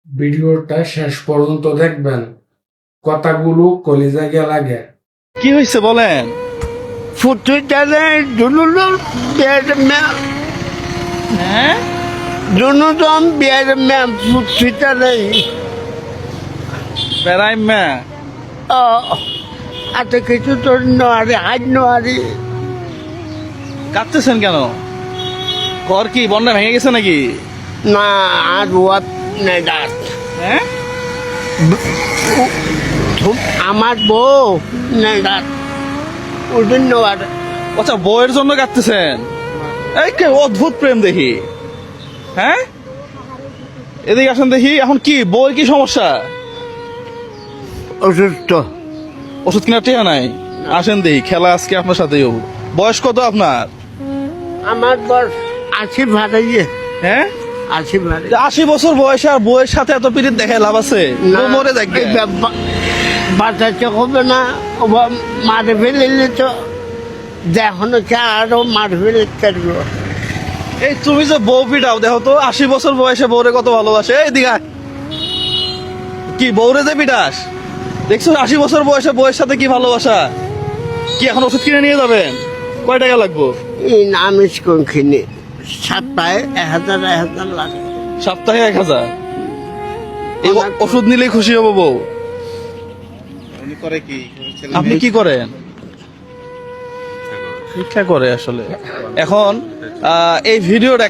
ভিডিওটা শেষ পর্যন্ত দেখবেন, কথাগুলো কলিজায় লাগে। কি হয়েছে বলেন? ফুটুটারে দুলুলুম বিয়ের ম্যাম হ্যাঁ, দুনুদম বিয়ের ম্যাম ফুটুটারে বেড়াই মা এত কিছু তো নোয়ারি হাজ নোয়ারি কাঁদতেছেন কেন? ঘর কি বন্যা ভেঙে গেছে নাকি? না আর ওয়াত নেই ডাক হ্যাঁ, আমার বউ নেই ডাক ওদিন নোয়ার আচ্ছা বউয়ের জন্য কাঁদতেছেন? এই কে অদ্ভুত প্রেম দেখি। হ্যাঁ, এদিকে আসেন দেখি। এখন কি বউয়ের কি সমস্যা? অসুস্থ ওষুধ কেনার টেহা নাই? আসেন দেখি, খেলা আজকে আপনার সাথেই হবো। বয়স কত আপনার? আমার বর 80 ভাড়াইয়ে হ্যাঁ, 80 ভাড়াই 80 বছর বয়সে আর বউয়ের সাথে এত পিরিত দেখায় লাভ আছে? বউ মরে দেখবে। বাঁচাতে হবে না মারে ফেলিলে তো দেখানো চা আরো মারে ফেলে থাকবো এই তুমি যে বউ পিটাও, দেখো তো 80 বছর বয়সে বউরে কত ভালোবাসে। এই দিঘা কি বউরে যে পিটাস, দেখছো 80 বছর বয়সে বউয়ের সাথে কি ভালোবাসা। কি এখন ওষুধ কিনে নিয়ে যাবেন? কয় টাকা লাগবো? এই আমিষ কোনখানে সপ্তাহে 1000 লাগে সপ্তাহে 1000? এই ওষুধ নিলেই খুশি হবো বউ? আপনি কি করেন? শিক্ষা করে আসলে। এখন এই ভিডিওটা